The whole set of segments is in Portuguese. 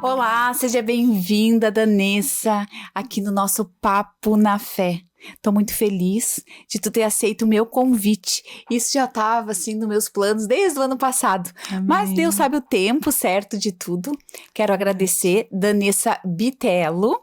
Olá, seja bem-vinda, Danessa, aqui no nosso Papo na Fé. Tô muito feliz de tu ter aceito o meu convite. Isso já estava assim nos meus planos desde o ano passado. Amém. Mas Deus sabe o tempo certo de tudo. Quero agradecer Danessa Bitello.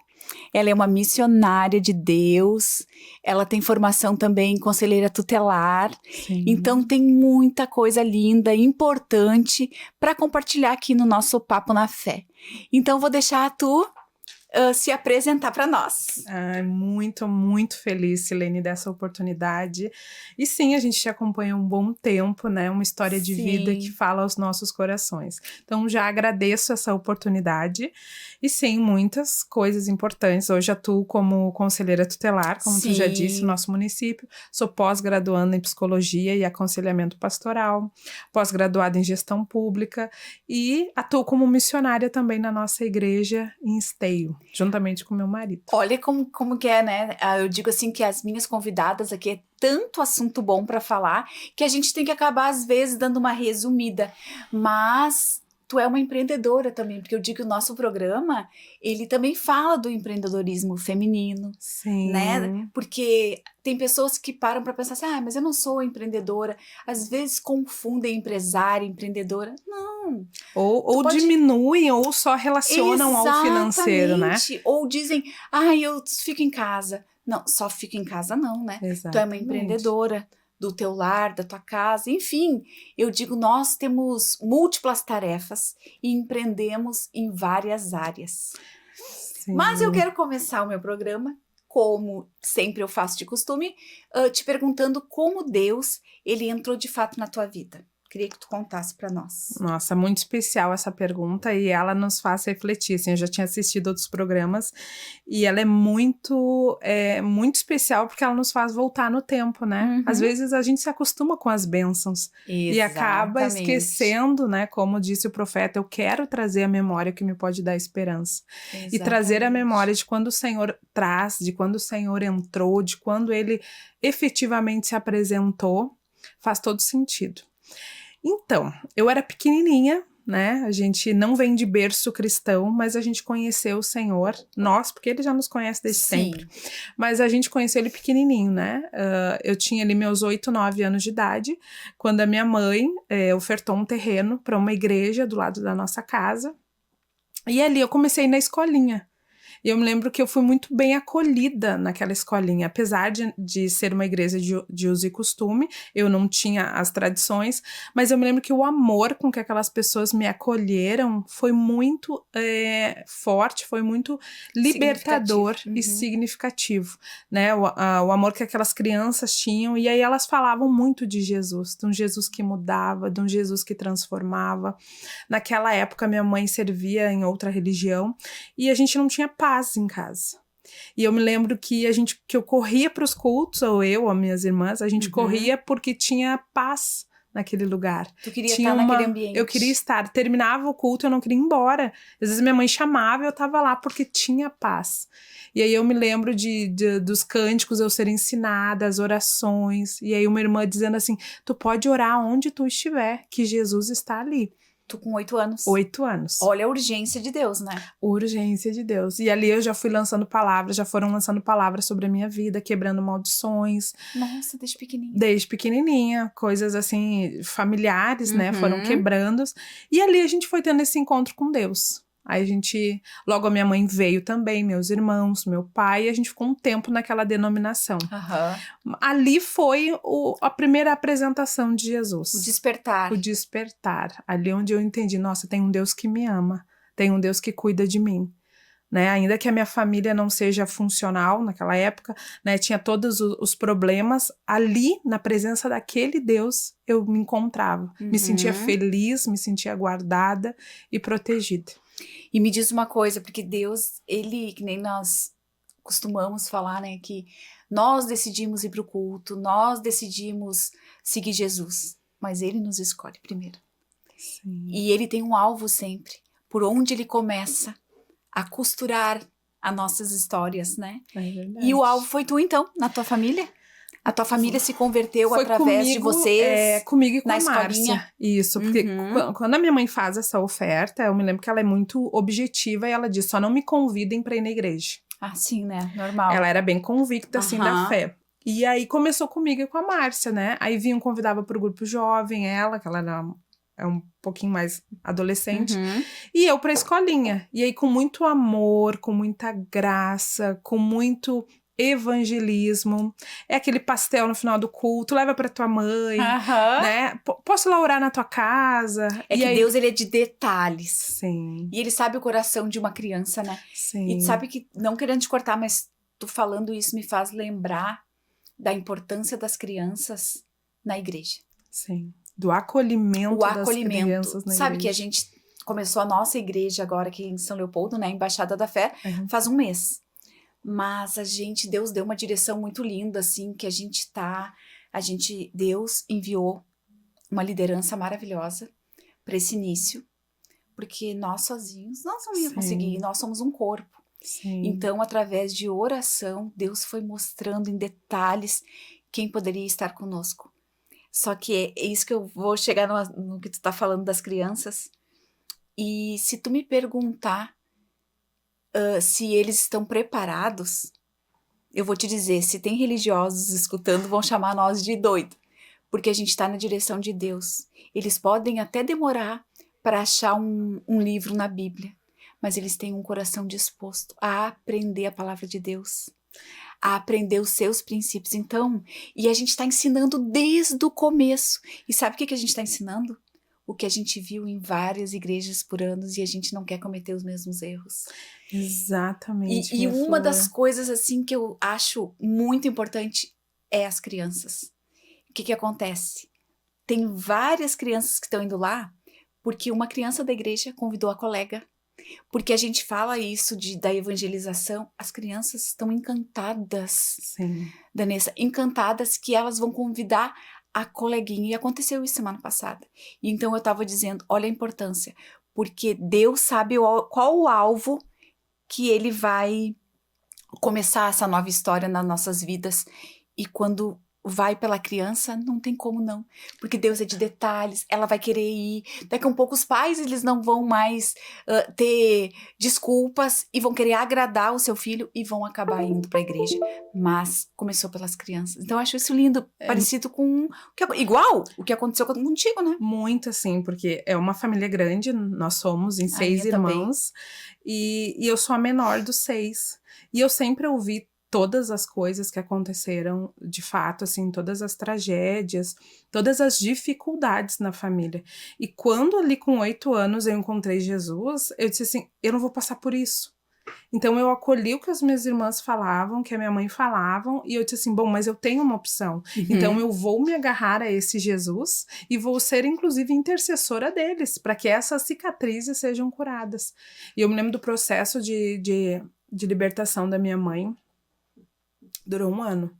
Ela é uma missionária de Deus. Ela tem formação também em conselheira tutelar. Sim. Então tem muita coisa linda, importante para compartilhar aqui no nosso Papo na Fé. Então vou deixar tu se apresentar para nós. Muito, muito feliz, Silene, dessa oportunidade. E sim, a gente te acompanha há um bom tempo, né? Uma história de vida que fala aos nossos corações. Então, já agradeço essa oportunidade. E sim, muitas coisas importantes. Hoje atuo como conselheira tutelar, como tu já disse, no nosso município. Sou pós-graduanda em psicologia e aconselhamento pastoral, pós-graduada em gestão pública e atuo como missionária também na nossa igreja em Esteio, juntamente com meu marido. Olha como que é, né? Eu digo assim que as minhas convidadas aqui é tanto assunto bom para falar que a gente tem que acabar às vezes dando uma resumida. Mas tu é uma empreendedora também, porque eu digo que o nosso programa, ele também fala do empreendedorismo feminino. Sim. Né? Porque tem pessoas que param para pensar assim, mas eu não sou empreendedora. Às vezes confundem empresária, empreendedora. Não. Ou diminuem ou só relacionam ao financeiro, né? Ou dizem, eu fico em casa. Não, só fico em casa não, né? Exatamente. Tu é uma empreendedora do teu lar, da tua casa, enfim. Eu digo, nós temos múltiplas tarefas e empreendemos em várias áreas. Sim. Mas eu quero começar o meu programa, como sempre eu faço de costume, te perguntando como Deus, ele entrou de fato na tua vida. Queria que tu contasse para nós. Nossa, muito especial essa pergunta e ela nos faz refletir, assim, eu já tinha assistido outros programas e ela é muito especial porque ela nos faz voltar no tempo, né? Uhum. Às vezes a gente se acostuma com as bênçãos. Exatamente. E acaba esquecendo, né? Como disse o profeta, eu quero trazer a memória que me pode dar esperança. Exatamente. E trazer a memória de quando o Senhor traz, de quando o Senhor entrou, de quando ele efetivamente se apresentou, faz todo sentido. Então, eu era pequenininha, né? A gente não vem de berço cristão, mas a gente conheceu o Senhor, nós, porque ele já nos conhece desde sempre. Mas a gente conheceu ele pequenininho, né? Eu tinha ali meus 8, 9 anos de idade, quando a minha mãe ofertou um terreno para uma igreja do lado da nossa casa. E ali eu comecei na escolinha. E eu me lembro que eu fui muito bem acolhida naquela escolinha. Apesar de ser uma igreja de uso e costume, eu não tinha as tradições, mas eu me lembro que o amor com que aquelas pessoas me acolheram foi muito forte, foi muito libertador e significativo, né? O amor que aquelas crianças tinham, e aí elas falavam muito de Jesus, de um Jesus que mudava, de um Jesus que transformava. Naquela época, minha mãe servia em outra religião, e a gente não tinha paz em casa. E eu me lembro que eu corria para os cultos, ou as minhas irmãs, a gente corria porque tinha paz naquele lugar. Tu queria estar naquele ambiente. Eu queria estar. Terminava o culto, eu não queria ir embora. Às vezes minha mãe chamava e eu estava lá porque tinha paz. E aí eu me lembro dos cânticos eu ser ensinada, as orações. E aí uma irmã dizendo assim, tu pode orar onde tu estiver, que Jesus está ali. Tu com 8 anos? 8 anos. Olha a urgência de Deus, né? Urgência de Deus. E ali eu já fui lançando palavras, já foram lançando palavras sobre a minha vida, quebrando maldições. Nossa, desde pequenininha. Desde pequenininha, coisas assim, familiares, né, foram quebrando. E ali a gente foi tendo esse encontro com Deus. Aí logo a minha mãe veio também, meus irmãos, meu pai, e a gente ficou um tempo naquela denominação. Ali foi a primeira apresentação de Jesus. O despertar. O despertar. Ali onde eu entendi, nossa, tem um Deus que me ama, tem um Deus que cuida de mim. Né? Ainda que a minha família não seja funcional naquela época, né? Tinha todos os problemas, ali na presença daquele Deus eu me encontrava, me sentia feliz, me sentia guardada e protegida. E me diz uma coisa, porque Deus, ele, que nem nós costumamos falar, né, que nós decidimos ir para o culto, nós decidimos seguir Jesus, mas ele nos escolhe primeiro. Sim. E ele tem um alvo sempre, por onde ele começa a costurar as nossas histórias, né? É verdade. E o alvo foi tu, então, na tua família? A tua família se converteu Foi através de comigo, vocês? comigo e com na a Márcia. escolinha? Isso, porque Uhum. quando a minha mãe faz essa oferta, eu me lembro que ela é muito objetiva e ela diz, só não me convidem pra ir na igreja. Ah, sim, né? Normal. Ela era bem convicta, assim, da Aham. fé. E aí começou comigo e com a Márcia, né? Aí vinham, convidava pro grupo jovem, que ela é um pouquinho mais adolescente, Uhum. e eu pra escolinha. E aí com muito amor, com muita graça, com muito evangelismo. É aquele pastel no final do culto, leva pra tua mãe, Aham. né? Posso lá orar na tua casa? É E que aí, Deus, ele é de detalhes. sim, E ele sabe o coração de uma criança, né? E tu sim, sabe que, não querendo te cortar, mas tu falando isso me faz lembrar da importância das crianças na igreja. sim. Do acolhimento O das acolhimento. crianças na Sabe que a igreja. gente começou a nossa igreja agora aqui em São Leopoldo, né? Embaixada da Fé, Uhum. faz um mês. Mas Deus deu uma direção muito linda, assim, que Deus enviou uma liderança maravilhosa para esse início, porque nós sozinhos não íamos conseguir, nós somos um corpo. Sim. Então, através de oração, Deus foi mostrando em detalhes quem poderia estar conosco. Só que é isso que eu vou chegar no que tu tá falando das crianças. E se tu me perguntar se eles estão preparados, eu vou te dizer, se tem religiosos escutando, vão chamar nós de doido, porque a gente está na direção de Deus. Eles podem até demorar para achar um livro na Bíblia, mas eles têm um coração disposto a aprender a palavra de Deus, a aprender os seus princípios. Então, e a gente está ensinando desde o começo. E sabe o que a gente está ensinando? O que a gente viu em várias igrejas por anos e a gente não quer cometer os mesmos erros. Exatamente. E uma das coisas assim que eu acho muito importante é as crianças. O que acontece? Tem várias crianças que estão indo lá porque uma criança da igreja convidou a colega. Porque a gente fala isso da evangelização, as crianças estão encantadas, Sim. Danessa, encantadas que elas vão convidar a coleguinha. E aconteceu isso semana passada. E então eu estava dizendo, olha a importância, porque Deus sabe qual o alvo que ele vai começar essa nova história nas nossas vidas. E quando vai pela criança, não tem como não, porque Deus é de detalhes, ela vai querer ir, daqui a um pouco os pais, eles não vão mais ter desculpas e vão querer agradar o seu filho e vão acabar indo para a igreja, mas começou pelas crianças. Então eu acho isso lindo, parecido com igual o que aconteceu contigo, né? Muito assim, porque é uma família grande, nós somos em 6 irmãos, e eu sou a menor dos 6, e eu sempre ouvi todas as coisas que aconteceram, de fato, assim, todas as tragédias, todas as dificuldades na família. E quando ali com 8 anos eu encontrei Jesus, eu disse assim, eu não vou passar por isso. Então eu acolhi o que as minhas irmãs falavam, que a minha mãe falavam, e eu disse assim, bom, mas eu tenho uma opção. Então eu vou me agarrar a esse Jesus e vou ser, inclusive, intercessora deles, para que essas cicatrizes sejam curadas. E eu me lembro do processo de libertação da minha mãe, durou 1 ano.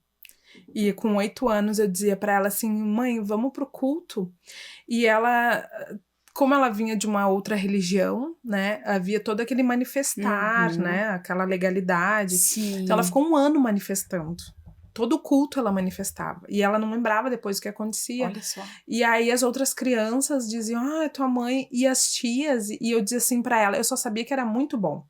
E com 8 anos eu dizia para ela assim, mãe, vamos pro culto. E ela, como ela vinha de uma outra religião, né, havia todo aquele manifestar, né, aquela legalidade. Sim. Então ela ficou 1 ano manifestando. Todo culto ela manifestava. E ela não lembrava depois o que acontecia. Olha só. E aí as outras crianças diziam, ah, é tua mãe. E as tias, e eu dizia assim para ela, eu só sabia que era muito bom.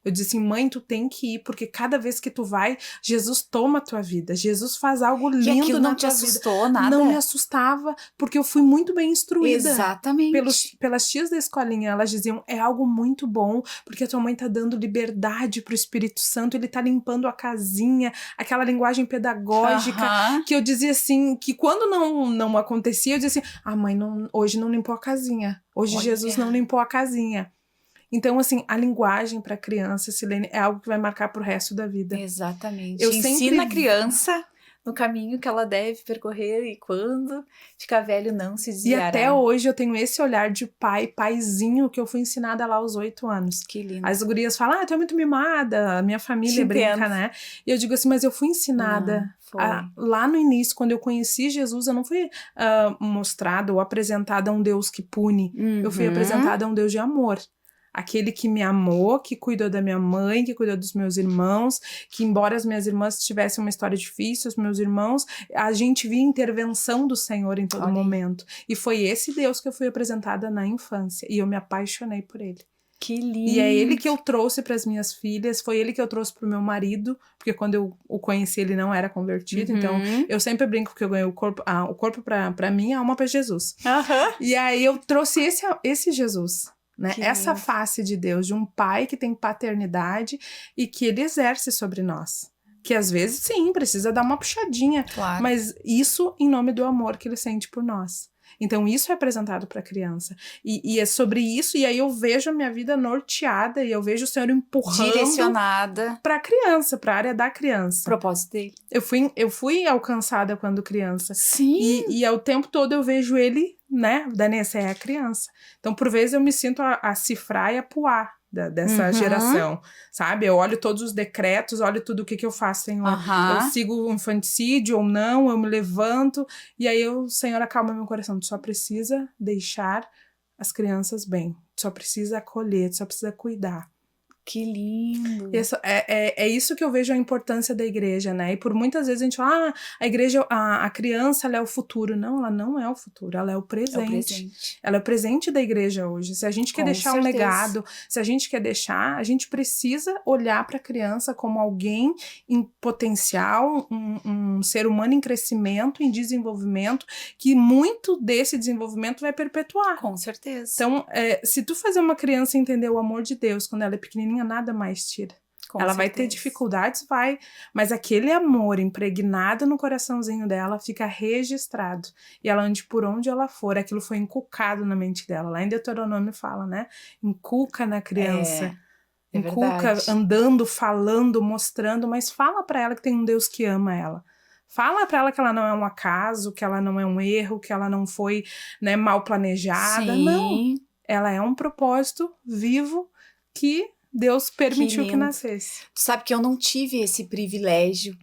Eu disse, mãe, tu tem que ir, porque cada vez que tu vai, Jesus toma a tua vida. Jesus faz algo lindo na tua vida. E aquilo não te assustou nada? Não me assustava, porque eu fui muito bem instruída. Exatamente. Pelas tias da escolinha, elas diziam, é algo muito bom, porque a tua mãe tá dando liberdade pro Espírito Santo, ele tá limpando a casinha, aquela linguagem pedagógica, que eu dizia assim, que quando não acontecia, eu dizia assim, ah, mãe, hoje não limpou a casinha. Hoje Jesus não limpou a casinha. Então, assim, a linguagem para criança, Silene, é algo que vai marcar pro resto da vida. Exatamente. Ensina a criança no caminho que ela deve percorrer e quando ficar velho não se desviará. E até hoje eu tenho esse olhar de paizinho que eu fui ensinada lá aos 8 anos. Que lindo. As gurias falam, tu é muito mimada, a minha família brinca, né? E eu digo assim, mas eu fui ensinada lá no início, quando eu conheci Jesus, eu não fui mostrada ou apresentada a um Deus que pune. Eu fui apresentada a um Deus de amor. Aquele que me amou, que cuidou da minha mãe, que cuidou dos meus irmãos, que embora as minhas irmãs tivessem uma história difícil, os meus irmãos, a gente via a intervenção do Senhor em todo momento. E foi esse Deus que eu fui apresentada na infância. E eu me apaixonei por ele. Que lindo. E é ele que eu trouxe para as minhas filhas, foi ele que eu trouxe para o meu marido, porque quando eu o conheci ele não era convertido, então eu sempre brinco que eu ganhei o corpo para mim, a alma para Jesus. E aí eu trouxe esse Jesus, né? Essa face de Deus, de um pai que tem paternidade e que ele exerce sobre nós. Que às vezes, sim, precisa dar uma puxadinha, mas isso em nome do amor que ele sente por nós. Então, isso é apresentado para a criança. E é sobre isso, e aí eu vejo a minha vida norteada, e eu vejo o Senhor empurrando... Direcionada. Para a criança, para a área da criança. Propósito dele. Eu fui alcançada quando criança. Sim. E ao tempo todo eu vejo ele, né? Danessa é a criança. Então, por vezes, eu me sinto a cifrar e a puar dessa geração, sabe? Eu olho todos os decretos, olho tudo o que eu faço, Senhor. Eu sigo o infanticídio ou não, eu me levanto, e aí o Senhor acalma meu coração. Tu só precisa deixar as crianças bem, tu só precisa acolher, tu só precisa cuidar. Que lindo! Isso, é isso que eu vejo a importância da igreja, né? E por muitas vezes a gente fala, a igreja, a criança, ela é o futuro. Não, ela não é o futuro, ela é o presente. Ela é o presente da igreja hoje. Se a gente quer deixar um legado, se a gente quer deixar, a gente precisa olhar para a criança como alguém em potencial, um ser humano em crescimento, em desenvolvimento, que muito desse desenvolvimento vai perpetuar. Com certeza. Então, se tu fazer uma criança entender o amor de Deus quando ela é pequenininha, nada mais tira. Ela vai ter dificuldades, mas aquele amor impregnado no coraçãozinho dela fica registrado. E ela ande por onde ela for, aquilo foi inculcado na mente dela. Lá em Deuteronômio fala, né? Inculca na criança. Inculca andando, falando, mostrando, mas fala pra ela que tem um Deus que ama ela. Fala pra ela que ela não é um acaso, que ela não é um erro, que ela não foi, né, mal planejada. Sim. Não. Ela é um propósito vivo que Deus permitiu que nascesse. Tu sabe que eu não tive esse privilégio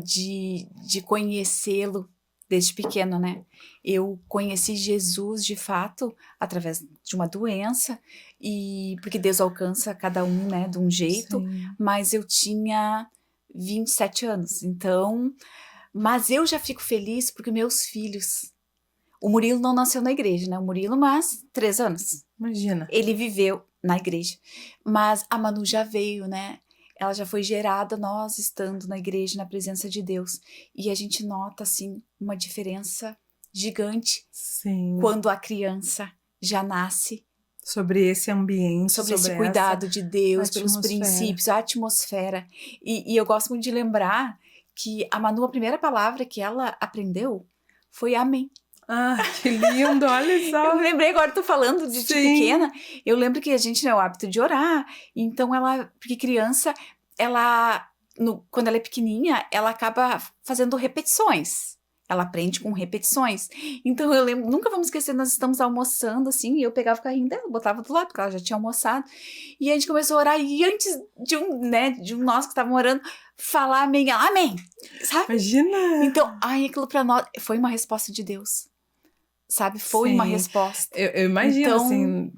de conhecê-lo desde pequeno, né? Eu conheci Jesus, de fato, através de uma doença, e porque Deus alcança cada um, né, de um jeito. Sim. Mas eu tinha 27 anos, então... Mas eu já fico feliz porque meus filhos... O Murilo não nasceu na igreja, né? O Murilo, mas 3 anos. Imagina. Ele viveu na igreja. Mas a Manu já veio, né? Ela já foi gerada nós estando na igreja, na presença de Deus. E a gente nota, assim, uma diferença gigante. Sim. Quando a criança já nasce. Sobre esse ambiente. Sobre esse cuidado de Deus, pelos princípios, a atmosfera. E eu gosto muito de lembrar que a Manu, a primeira palavra que ela aprendeu foi amém. Ah, que lindo, olha só. Eu lembrei agora, tô falando de pequena, eu lembro que a gente tem o hábito de orar, então ela, porque criança, ela, quando ela é pequenininha, ela acaba fazendo repetições, ela aprende com repetições, então eu lembro, nunca vamos esquecer, nós estamos almoçando assim, e eu pegava o carrinho dela, botava do lado, porque ela já tinha almoçado, e a gente começou a orar, e antes de nós que estavam orando, falar amém, amém, sabe? Imagina! Então, aquilo pra nós, foi uma resposta de Deus. Sabe, foi uma resposta. Eu imagino, então, assim...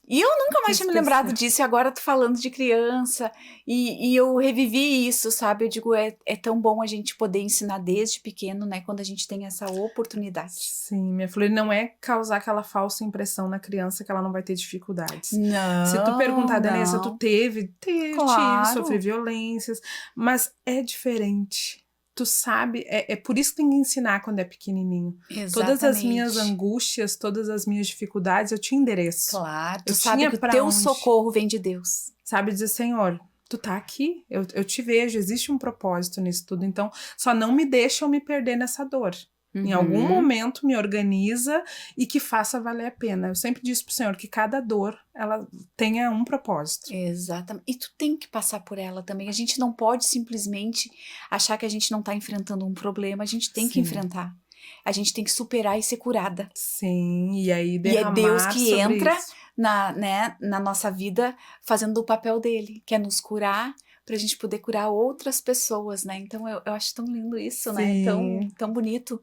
E eu nunca mais tinha me lembrado disso, e agora tô falando de criança, e eu revivi isso, sabe? Eu digo, é tão bom a gente poder ensinar desde pequeno, né? Quando a gente tem essa oportunidade. Sim, minha filha, não é causar aquela falsa impressão na criança que ela não vai ter dificuldades. Não, se tu perguntar, Danessa, tu teve, claro. sofri violências, mas é diferente. Tu sabe, é por isso que tem que ensinar quando é pequenininho. Exatamente. Todas as minhas angústias, todas as minhas dificuldades, eu te endereço. Claro, tu sabe que o teu socorro vem de Deus. Sabe, dizer, Senhor, tu tá aqui, eu te vejo, existe um propósito nisso tudo, então só não me deixa eu me perder nessa dor. Em algum momento me organiza e que faça valer a pena. Eu sempre disse pro Senhor que cada dor, ela tenha um propósito. Exatamente. E tu tem que passar por ela também. A gente não pode simplesmente achar que a gente não tá enfrentando um problema. A gente tem que enfrentar. A gente tem que superar e ser curada. Sim, e aí derramar. E é Deus que entra isso. na nossa vida fazendo o papel dele, que é nos curar, pra gente poder curar outras pessoas, né? Então, eu acho tão lindo isso, né? Tão bonito.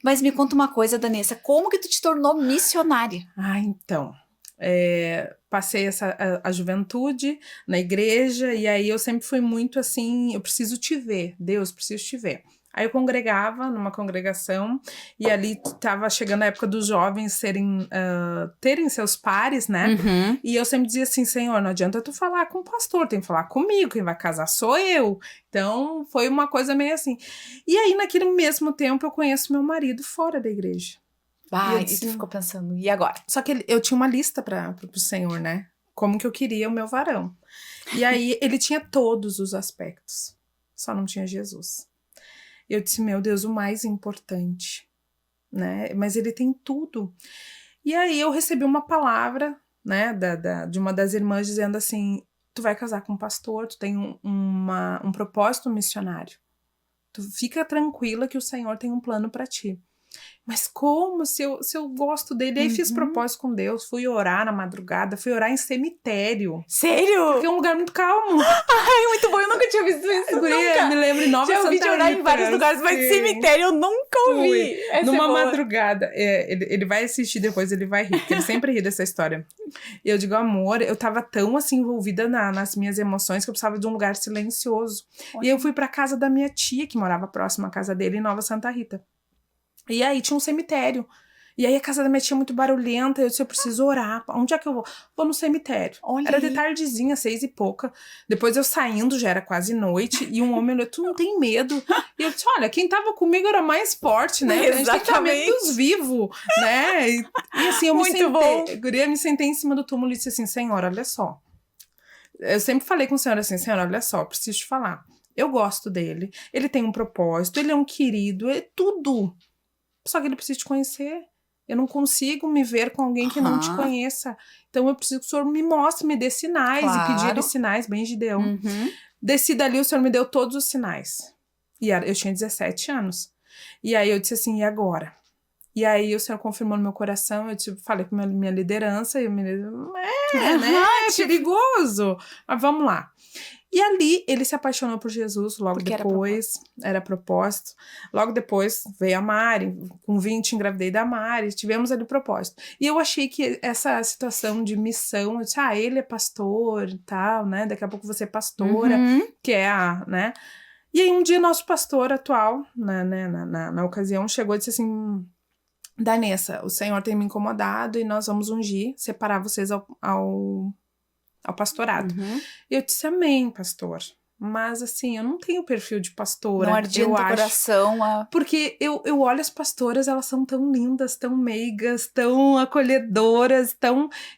Mas me conta uma coisa, Danessa, como que tu te tornou missionária? Então, Passei a juventude na igreja, e aí eu sempre fui muito assim, eu preciso te ver, Deus, preciso te ver. Aí eu congregava numa congregação, e ali estava chegando a época dos jovens terem seus pares, né? Uhum. E eu sempre dizia assim, Senhor, não adianta tu falar com o pastor, tem que falar comigo, quem vai casar sou eu. Então, foi uma coisa meio assim. E aí, naquele mesmo tempo, eu conheço meu marido fora da igreja. E tu ficou pensando, e agora? Só que eu tinha uma lista pro Senhor, né? Como que eu queria o meu varão. E aí, ele tinha todos os aspectos, só não tinha Jesus. Eu disse, meu Deus, o mais importante, né? Mas ele tem tudo. E aí eu recebi uma palavra, né, de uma das irmãs dizendo assim, tu vai casar com um pastor, tu tem um propósito missionário. Tu fica tranquila que o Senhor tem um plano para ti. Mas como se eu gosto dele? Aí fiz propósito com Deus, fui orar na madrugada, fui orar em cemitério. Sério? Porque é um lugar muito calmo. Ai, muito bom, eu nunca tinha visto isso. Guria, me lembro em Nova Já ouvi Santa de orar Rita, em vários lugares, mas sim. cemitério eu nunca ouvi. Essa Numa é boa. madrugada. Ele vai assistir depois, ele vai rir, porque ele sempre ri dessa história. E eu digo, amor, eu tava tão assim envolvida nas minhas emoções que eu precisava de um lugar silencioso. Olha. E eu fui pra casa da minha tia, que morava próxima à casa dele, em Nova Santa Rita. E aí tinha um cemitério. E aí a casa da minha tia é muito barulhenta, eu disse, eu preciso orar. Onde é que eu vou? Vou no cemitério. Olha Era aí. de tardezinha, 6 e pouca. Depois eu saindo, já era quase noite, e um homem olhou, tu não tem medo? E eu disse, olha, quem tava comigo era mais forte, né? A gente tem que ter medo dos vivos, né? E assim, eu Muito me sentei, bom. Guria, me sentei em cima do túmulo e disse assim, Senhor, olha só. Eu sempre falei com o Senhor assim, Senhor, olha só, preciso te falar. Eu gosto dele, ele tem um propósito, ele é um querido, é tudo. Só que ele precisa te conhecer. Eu não consigo me ver com alguém que não te conheça. Então eu preciso que o Senhor me mostre, me dê sinais. Claro. E pedir ele sinais, bem Gideão. Uhum. Desci dali, o Senhor me deu todos os sinais. E eu tinha 17 anos. E aí eu disse assim, e agora? E aí o Senhor confirmou no meu coração, eu falei com minha liderança, e o menino, né? É perigoso. Mas vamos lá. E ali ele se apaixonou por Jesus logo Porque depois, era propósito. Logo depois veio a Mari, com 20 engravidei da Mari, tivemos ali o propósito. E eu achei que essa situação de missão, eu disse, ele é pastor e tal, né? Daqui a pouco você é pastora, que é né? E aí um dia nosso pastor atual, na ocasião, chegou e disse assim, Danessa, o Senhor tem me incomodado e nós vamos ungir, separar vocês ao pastorado. E eu disse, amém, pastor. Mas assim, eu não tenho perfil de pastora. Não ardia no teu coração. Porque eu olho as pastoras, elas são tão lindas, tão meigas, tão acolhedoras,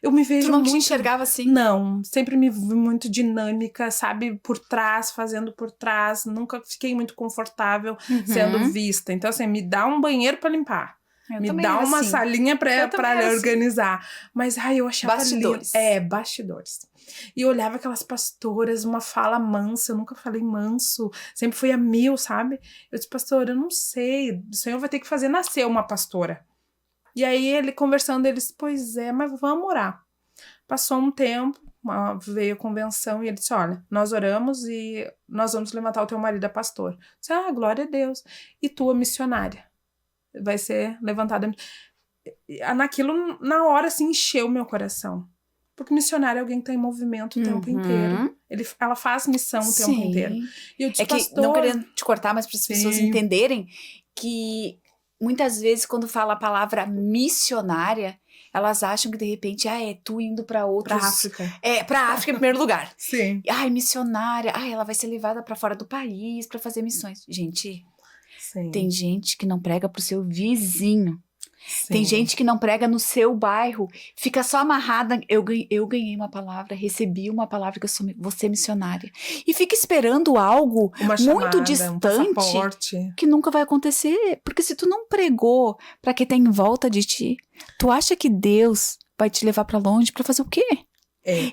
eu me vejo Tu não muito... te enxergava assim? Não, sempre me vi muito dinâmica, sabe? Por trás, fazendo por trás. Nunca fiquei muito confortável sendo vista. Então assim, me dá um banheiro pra limpar. Me dá uma salinha pra organizar. Mas, eu achava bastidores. Bastidores. E eu olhava aquelas pastoras, uma fala mansa, eu nunca falei manso, sempre fui a 1000, sabe? Eu disse, pastor, eu não sei, o Senhor vai ter que fazer nascer uma pastora. E aí, ele conversando, ele disse, pois é, mas vamos orar. Passou um tempo, veio a convenção e ele disse, olha, nós oramos e nós vamos levantar o teu marido a pastor. Eu disse, glória a Deus. E tu, a missionária, vai ser levantada. Naquilo, na hora, assim, encheu meu coração. Porque missionário é alguém que tá em movimento o tempo inteiro. Ela faz missão o tempo inteiro. E eu disse, pastor... não querendo te cortar, mas para as pessoas entenderem que muitas vezes quando fala a palavra missionária, elas acham que de repente, é tu indo para outros... Pra África. Pra África em primeiro lugar. Sim. Missionária. Ela vai ser levada para fora do país para fazer missões. Gente, tem gente que não prega pro seu vizinho. Sim. Tem gente que não prega no seu bairro, fica só amarrada. Eu ganhei uma palavra, recebi uma palavra que vou ser missionária. E fica esperando algo muito distante que nunca vai acontecer. Porque se tu não pregou para quem tá em volta de ti, tu acha que Deus vai te levar para longe para fazer o quê?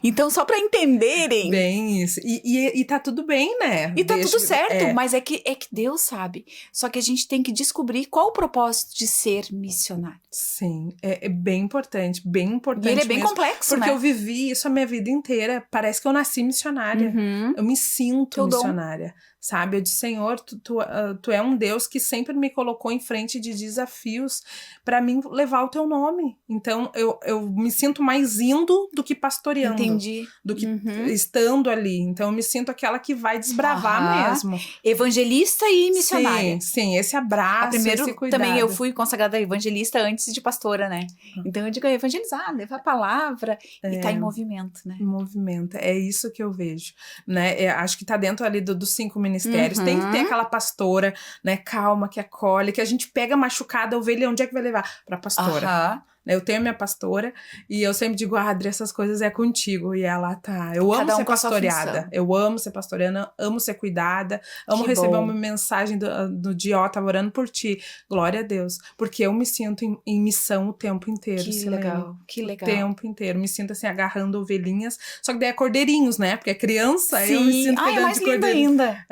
Então, só pra entenderem. Bem isso. E tá tudo bem, né? E tá tudo certo, mas é que Deus sabe. Só que a gente tem que descobrir qual o propósito de ser missionário. Sim, é bem importante, bem importante. E ele é bem mesmo, complexo, porque né? eu vivi isso a minha vida inteira. Parece que eu nasci missionária. Eu me sinto missionária. sabe? Eu disse, Senhor, tu é um Deus que sempre me colocou em frente de desafios para mim levar o teu nome. Então, eu me sinto mais indo do que pastoreando. Entendi. Do que estando ali. Então, eu me sinto aquela que vai desbravar mesmo. Evangelista e missionária. Sim, esse abraço, Primeiro, esse cuidado. também eu fui consagrada evangelista antes de pastora, né? Então, eu digo evangelizar, levar a palavra e tá em movimento, né? Em movimento, é isso que eu vejo, né? Acho que tá dentro ali dos 5 ministérios. Tem que ter aquela pastora, né? Calma, que acolhe, que a gente pega machucada, a ovelha, onde é que vai levar? Pra pastora. Eu tenho a minha pastora e eu sempre digo, Adri, essas coisas é contigo. E ela tá. Eu amo ser pastoreada. Eu amo ser pastoreada, amo ser cuidada, amo receber uma mensagem do dia, ó, tava orando por ti. Glória a Deus. Porque eu me sinto em missão o tempo inteiro. Que legal, que legal. O tempo inteiro. Me sinto assim, agarrando ovelhinhas. Só que daí é cordeirinhos, né? Porque é criança, Sim. eu me sinto cuidando mais de cordeirinho. ainda.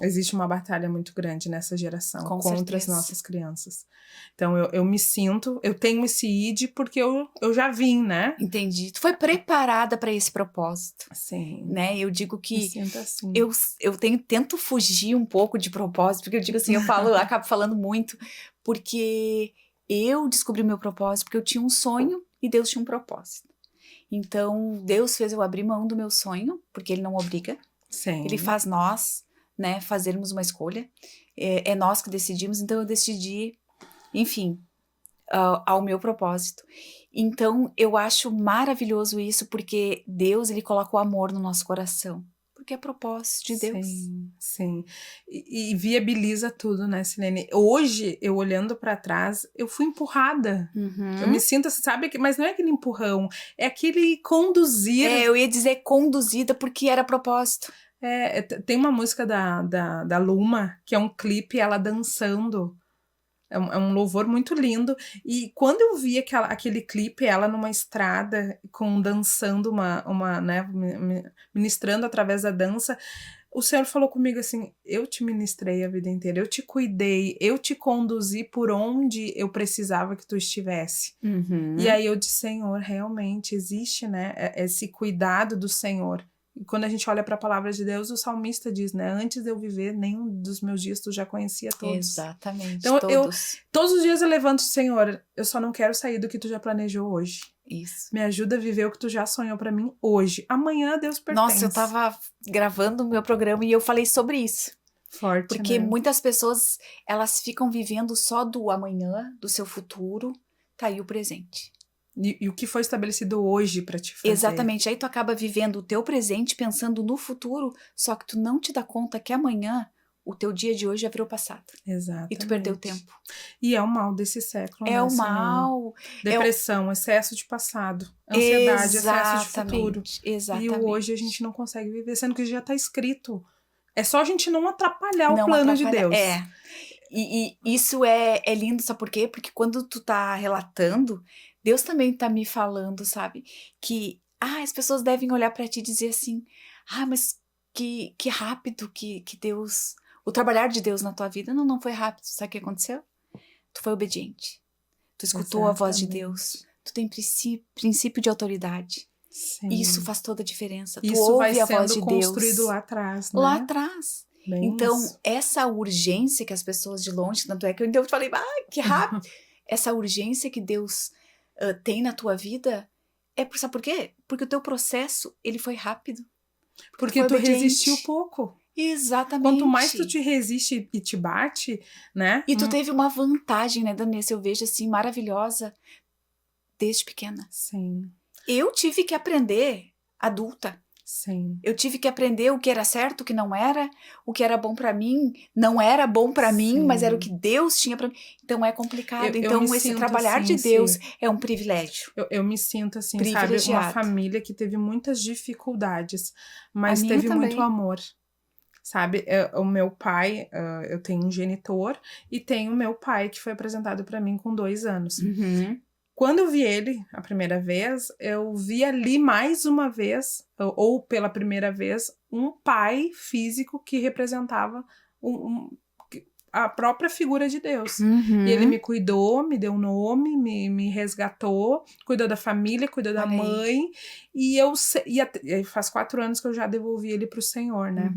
Existe uma batalha muito grande nessa geração Com contra certeza. as nossas crianças. Então, eu me sinto, eu tenho esse id porque eu já vim, né? Entendi. Tu foi preparada para esse propósito. Sim. Né? Eu digo que me sinto assim. eu tento fugir um pouco de propósito, porque eu digo assim, eu acabo falando muito, porque eu descobri o meu propósito porque eu tinha um sonho e Deus tinha um propósito. Então, Deus fez eu abrir mão do meu sonho, porque Ele não obriga. Sim. Ele faz nós, né, fazermos uma escolha. É nós que decidimos, então eu decidi, enfim, ao meu propósito. Então, eu acho maravilhoso isso, porque Deus, Ele coloca o amor no nosso coração. Porque é propósito de Deus. Sim. E viabiliza tudo, né, Silene? Hoje, eu olhando para trás, eu fui empurrada. Eu me sinto, sabe? Mas não é aquele empurrão, é aquele conduzir. Eu ia dizer conduzida, porque era propósito. Tem uma música da Luma, que é um clipe, ela dançando. É um louvor muito lindo. E quando eu vi aquele clipe, ela numa estrada, dançando né, ministrando através da dança, o Senhor falou comigo assim, eu te ministrei a vida inteira, eu te cuidei, eu te conduzi por onde eu precisava que tu estivesse. E aí eu disse, Senhor, realmente existe, né, esse cuidado do Senhor. E quando a gente olha para a palavra de Deus, o salmista diz, né? Antes de eu viver, nenhum dos meus dias tu já conhecia todos. Exatamente, então, todos. Todos os dias eu levanto, Senhor, eu só não quero sair do que tu já planejou hoje. Isso. Me ajuda a viver o que tu já sonhou para mim hoje. Amanhã Deus pertence. Nossa, eu tava gravando o meu programa e eu falei sobre isso. Forte, porque né? muitas pessoas, elas ficam vivendo só do amanhã, do seu futuro, tá aí o presente. E o que foi estabelecido hoje para te fazer. Exatamente. Aí tu acaba vivendo o teu presente pensando no futuro, só que tu não te dá conta que amanhã o teu dia de hoje já virou passado. Exatamente. E tu perdeu tempo. E é o mal desse século, né? É o mal. Depressão, excesso de passado. Ansiedade, excesso de futuro. Exatamente. E o hoje a gente não consegue viver, sendo que já está escrito. É só a gente não atrapalhar o plano de Deus. E isso é lindo, sabe por quê? Porque quando tu tá relatando, Deus também tá me falando, sabe? Que as pessoas devem olhar pra ti e dizer assim, mas que rápido que Deus... O trabalhar de Deus na tua vida não foi rápido. Sabe o que aconteceu? Tu foi obediente. Tu escutou a voz de Deus. Tu tem princípio de autoridade. Sim. Isso faz toda a diferença. Isso tu ouve vai a voz sendo de Deus. construído lá atrás, né? Lá atrás. Bem então, isso. essa urgência que as pessoas de longe, tanto é que eu falei, que rápido. Essa urgência que Deus tem na tua vida, sabe por quê? Porque o teu processo, ele foi rápido. Porque tu resistiu pouco. Exatamente. Quanto mais tu te resiste e te bate, né? E tu teve uma vantagem, né, Danessa? Eu vejo assim, maravilhosa, desde pequena. Sim. Eu tive que aprender adulta. Sim. Eu tive que aprender o que era certo, o que não era, o que era bom pra mim, não era bom pra mim, mas era o que Deus tinha pra mim. Então é complicado. Então esse trabalhar assim, de Deus é um privilégio. Eu me sinto assim, sabe, uma família que teve muitas dificuldades, mas teve muito amor. Sabe, o meu pai, eu tenho um genitor e tenho o meu pai que foi apresentado pra mim com 2 anos. Quando eu vi ele a primeira vez, eu vi ali mais uma vez, ou pela primeira vez, um pai físico que representava a própria figura de Deus. E ele me cuidou, me deu nome, me resgatou, cuidou da família, cuidou da mãe. E faz 4 anos que eu já devolvi ele pro Senhor, né?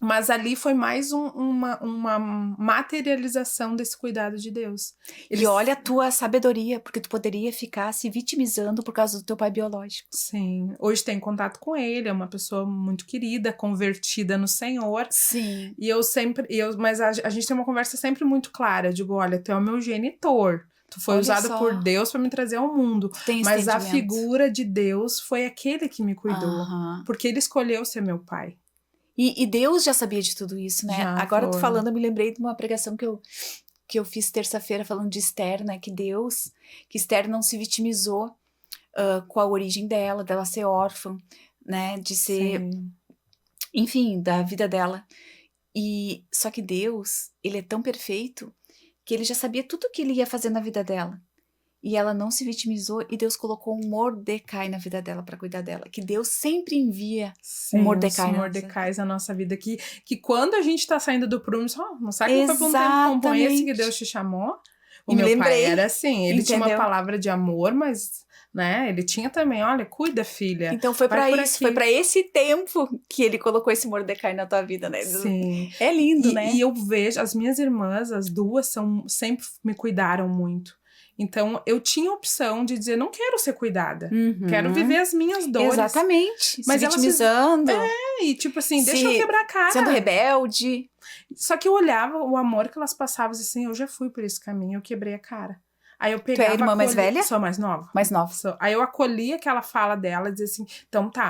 Mas ali foi mais uma materialização desse cuidado de Deus. E olha a tua sabedoria, porque tu poderia ficar se vitimizando por causa do teu pai biológico. Sim, hoje tem contato com ele, é uma pessoa muito querida, convertida no Senhor. Sim. Mas a gente tem uma conversa sempre muito clara. Eu digo, olha, tu é o meu genitor. Tu foi Olha usado só. por Deus para me trazer ao mundo. Tem Mas a entendimento. figura de Deus foi aquele que me cuidou. Aham. Porque ele escolheu ser meu pai. E Deus já sabia de tudo isso, né? Já Agora tu foi. falando, eu me lembrei de uma pregação que eu fiz terça-feira falando de Esther, né? Que Esther não se vitimizou com a origem dela ser órfã, né? De ser, Sim. enfim, da vida dela. E só que Deus, ele é tão perfeito que ele já sabia tudo o que ele ia fazer na vida dela. E ela não se vitimizou e Deus colocou um Mordecai na vida dela para cuidar dela. Que Deus sempre envia Sim, Mordecai os Mordecais na nossa vida. Que quando a gente tá saindo do prumo, não sabe que foi por um tempo como esse que Deus te chamou? O meu pai era assim, ele tinha uma palavra de amor, mas, né, ele tinha também, olha, cuida, filha. Então foi para isso, foi para esse tempo que ele colocou esse Mordecai na tua vida, né? Sim. É lindo, né? E eu vejo, as minhas irmãs, as duas, sempre me cuidaram muito. Então, eu tinha a opção de dizer, não quero ser cuidada. Quero viver as minhas dores. Exatamente. Mas se vitimizando. E tipo assim, deixa eu quebrar a cara. Sendo rebelde. Só que eu olhava o amor que elas passavam e assim, eu já fui por esse caminho, eu quebrei a cara. Aí eu pegava... Tu é a irmã mais velha? Sou mais nova. Mais nova. Aí eu acolhia aquela fala dela e dizia assim,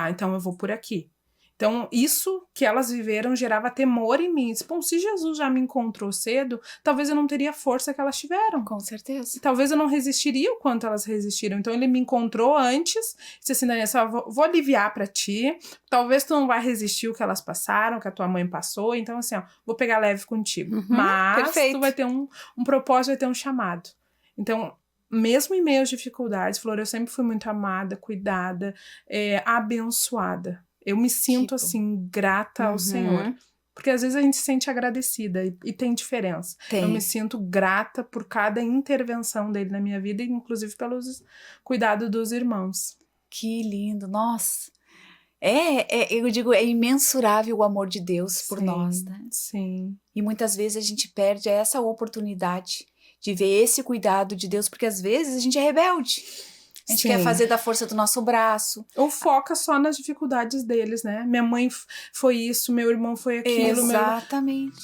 então eu vou por aqui. Então, isso que elas viveram gerava temor em mim. Bom, se Jesus já me encontrou cedo, talvez eu não teria a força que elas tiveram. Com certeza. Talvez eu não resistiria o quanto elas resistiram. Então, ele me encontrou antes. Disse assim, Daniela, só vou aliviar pra ti. Talvez tu não vai resistir o que elas passaram, que a tua mãe passou. Então, assim, ó, vou pegar leve contigo. Mas perfeito. tu vai ter um propósito, vai ter um chamado. Então, mesmo em meio às dificuldades, Flor, eu sempre fui muito amada, cuidada, abençoada. Eu me sinto, assim, grata ao Senhor. Porque às vezes a gente se sente agradecida e tem diferença. Eu me sinto grata por cada intervenção dele na minha vida, inclusive pelos cuidados dos irmãos. Que lindo, nossa. Eu digo, é imensurável o amor de Deus por nós, né? Sim. E muitas vezes a gente perde essa oportunidade de ver esse cuidado de Deus, porque às vezes a gente é rebelde. A gente quer fazer da força do nosso braço. Ou foca só nas dificuldades deles, né? Minha mãe foi isso, meu irmão foi aquilo. Exatamente.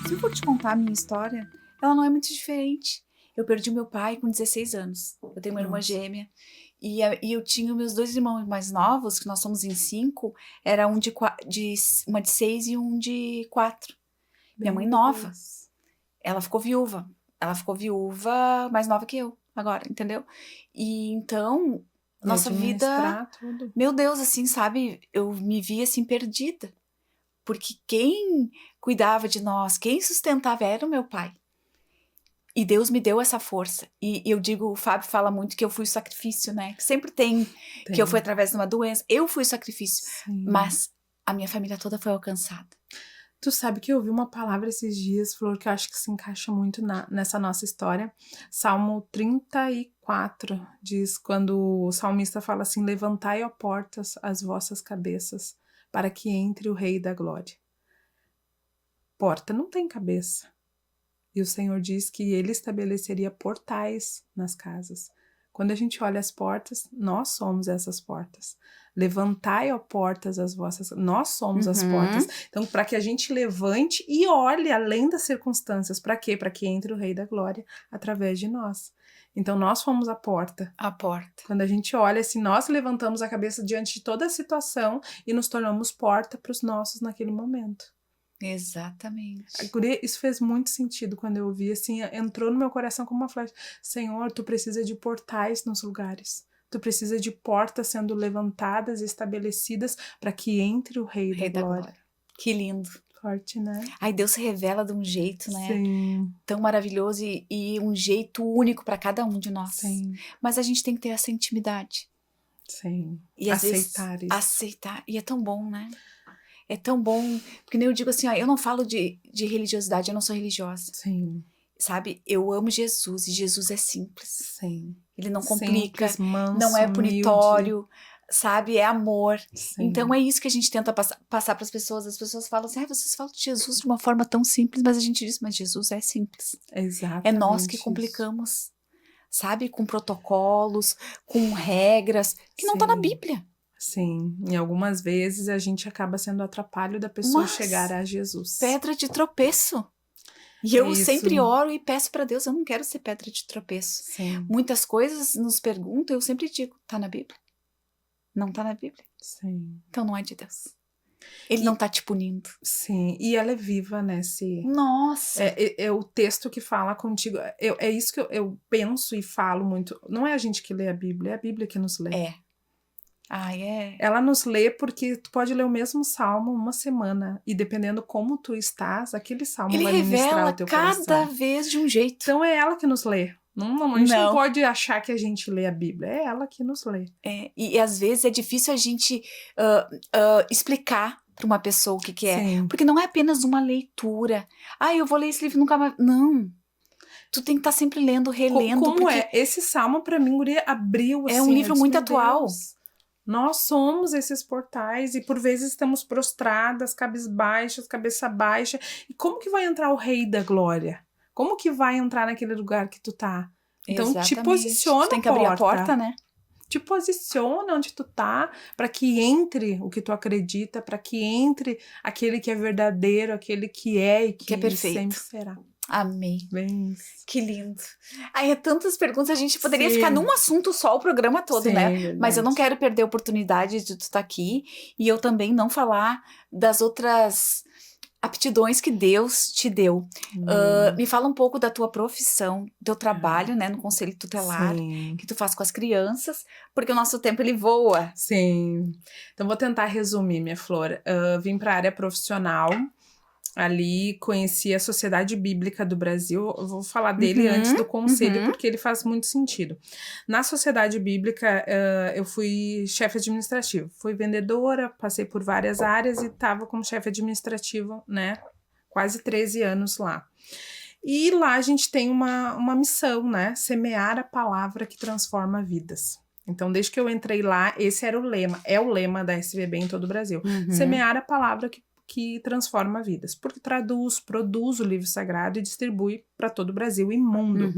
Se eu for te contar a minha história, ela não é muito diferente. Eu perdi meu pai com 16 anos. Eu tenho uma irmã gêmea. E eu tinha meus dois irmãos mais novos, que nós somos em 5. Era uma de 6 e um de 4. Minha mãe nova. Ela ficou viúva. Ela ficou viúva mais nova que eu, agora, entendeu? E então, nossa vida... Tudo. Meu Deus, assim, sabe? Eu me vi, assim, perdida. Porque quem cuidava de nós, quem sustentava era o meu pai. E Deus me deu essa força. E eu digo, o Fábio fala muito que eu fui o sacrifício, né? Que sempre tem. Que eu fui através de uma doença. Eu fui o sacrifício. Sim. Mas a minha família toda foi alcançada. Tu sabe que eu ouvi uma palavra esses dias, Flor, que eu acho que se encaixa muito nessa nossa história. Salmo 34 diz, quando o salmista fala assim, levantai, ó portas, as vossas cabeças, para que entre o Rei da Glória. Porta não tem cabeça. E o Senhor diz que ele estabeleceria portais nas casas. Quando a gente olha as portas, nós somos essas portas. Levantai, ó portas, as vossas... Nós somos as portas. Então, para que a gente levante e olhe além das circunstâncias. Para quê? Para que entre o Rei da Glória através de nós. Então, nós fomos a porta. A porta. Quando a gente olha, assim, nós levantamos a cabeça diante de toda a situação e nos tornamos porta para os nossos naquele momento. Exatamente. Isso fez muito sentido quando eu ouvi, assim, entrou no meu coração como uma flecha. Senhor, tu precisa de portais nos lugares. Tu precisa de portas sendo levantadas e estabelecidas para que entre o Rei da Glória. Que lindo. Forte, né? Aí Deus se revela de um jeito, né? Sim. Tão maravilhoso e um jeito único para cada um de nós. Sim. Mas a gente tem que ter essa intimidade. Sim. E às aceitar vezes, isso. Aceitar. E é tão bom, né? É tão bom, porque nem eu digo assim, ó, eu não falo de religiosidade, eu não sou religiosa. Sim. Sabe? Eu amo Jesus e Jesus é simples. Sim. Ele não complica, simples, manso, não é punitório. sabe? É amor. Sim. Então é isso que a gente tenta passar para as pessoas. As pessoas falam assim, vocês falam de Jesus de uma forma tão simples, mas a gente diz, mas Jesus é simples. Exatamente. É nós que complicamos, sabe? Com protocolos, com regras, que não está na Bíblia. Sim, e algumas vezes a gente acaba sendo atrapalho da pessoa chegar a Jesus. Pedra de tropeço. E eu sempre oro e peço para Deus, eu não quero ser pedra de tropeço. Sim. Muitas coisas nos perguntam, eu sempre digo, tá na Bíblia? Não tá na Bíblia. Sim. Então não é de Deus. Ele não tá te punindo. Sim, e ela é viva, né? Nossa! É o texto que fala contigo. É isso que eu penso e falo muito. Não é a gente que lê a Bíblia, é a Bíblia que nos lê. É. Ela nos lê porque tu pode ler o mesmo salmo uma semana e dependendo como tu estás, aquele salmo vai ministrar o teu coração. Ele revela cada vez de um jeito. Então é ela que nos lê. A gente não pode achar que a gente lê a Bíblia, é ela que nos lê. E às vezes é difícil a gente explicar para uma pessoa o que é. Sim. Porque não é apenas uma leitura. Eu vou ler esse livro nunca mais. Não. Tu tem que estar sempre lendo, relendo. Como é? Esse salmo pra mim, Guria, abriu assim. É um livro muito atual. Deus, nós somos esses portais e por vezes estamos prostradas, cabisbaixas, cabeça baixa. E como que vai entrar o Rei da Glória? Como que vai entrar naquele lugar que tu tá? Então te posiciona. Tu tem que abrir a porta, né? Te posiciona onde tu tá, para que entre o que tu acredita, para que entre aquele que é verdadeiro, aquele que é e que é perfeito. Sempre será. Amém. Bem. Que lindo. É tantas perguntas, a gente poderia ficar num assunto só o programa todo, né? Verdade. Mas eu não quero perder a oportunidade de tu estar aqui e eu também não falar das outras aptidões que Deus te deu. Me fala um pouco da tua profissão, teu trabalho, né, no Conselho Tutelar, que tu faz com as crianças, porque o nosso tempo ele voa. Sim. Então vou tentar resumir, minha flor. Vim para a área profissional. Ali conheci a Sociedade Bíblica do Brasil. Eu vou falar dele antes do conselho, porque ele faz muito sentido. Na Sociedade Bíblica, eu fui chefe administrativo. Fui vendedora, passei por várias áreas e estava como chefe administrativo, né? Quase 13 anos lá. E lá a gente tem uma missão, né? Semear a palavra que transforma vidas. Então, desde que eu entrei lá, esse era o lema. É o lema da SBB em todo o Brasil. Semear a palavra que transforma vidas, porque produz o livro sagrado e distribui para todo o Brasil e mundo.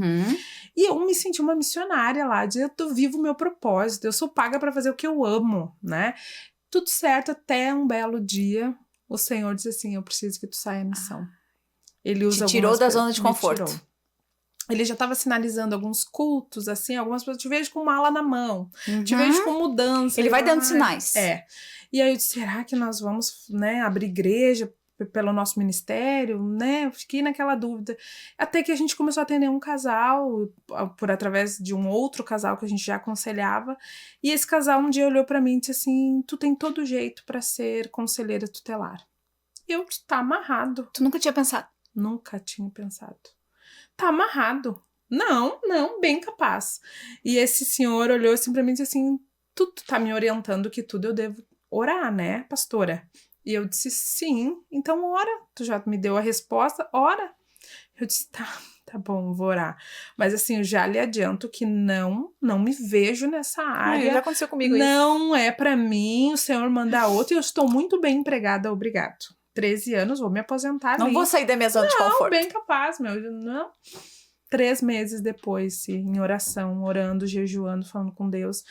E eu me senti uma missionária lá, eu vivo o meu propósito, eu sou paga para fazer o que eu amo, né? Tudo certo, até um belo dia, o Senhor diz assim, eu preciso que tu saia a missão. Ele usa te tirou da zona de conforto. Ele já estava sinalizando alguns cultos, assim, algumas pessoas, te vejo com mala na mão, te vejo com mudança. Ele vai dando sinais. E aí eu disse, será que nós vamos, né, abrir igreja pelo nosso ministério, né? Eu fiquei naquela dúvida. Até que a gente começou a atender um casal, através de um outro casal que a gente já aconselhava. E esse casal um dia olhou para mim e disse assim, tu tem todo jeito para ser conselheira tutelar. E eu disse, tá amarrado. Tu nunca tinha pensado? Nunca tinha pensado. Tá amarrado. Não, bem capaz. E esse senhor olhou assim pra mim e disse assim, tu tá me orientando que tudo eu devo orar, né, pastora? E eu disse, sim, então ora. Tu já me deu a resposta, ora. Eu disse, tá bom, vou orar. Mas assim, eu já lhe adianto que não me vejo nessa área. Já aconteceu comigo isso. Não é pra mim, o Senhor manda outro e eu estou muito bem empregada, obrigado. 13 anos, vou me aposentar. Não vou sair da minha zona de conforto. Bem capaz, não. 3 meses depois, em oração, orando, jejuando, falando com Deus.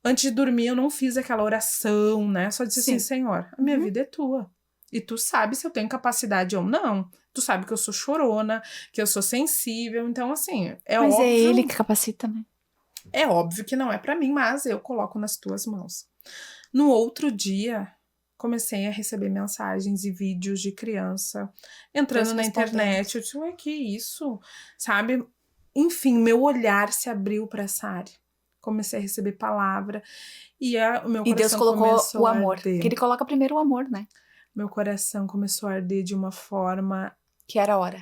Antes de dormir, eu não fiz aquela oração, né? Só disse assim, Senhor, a minha vida é tua. E tu sabe se eu tenho capacidade ou não. Tu sabe que eu sou chorona, que eu sou sensível. Então, assim, mas óbvio... é ele que capacita, né? É óbvio que não é pra mim, mas eu coloco nas tuas mãos. No outro dia, comecei a receber mensagens e vídeos de criança entrando na internet. Eu disse, ué, que isso? Sabe? Enfim, meu olhar se abriu pra essa área. Comecei a receber palavra e o meu coração Deus colocou o amor. Arder. Que ele coloca primeiro o amor, né? Meu coração começou a arder de uma forma... Que era a hora.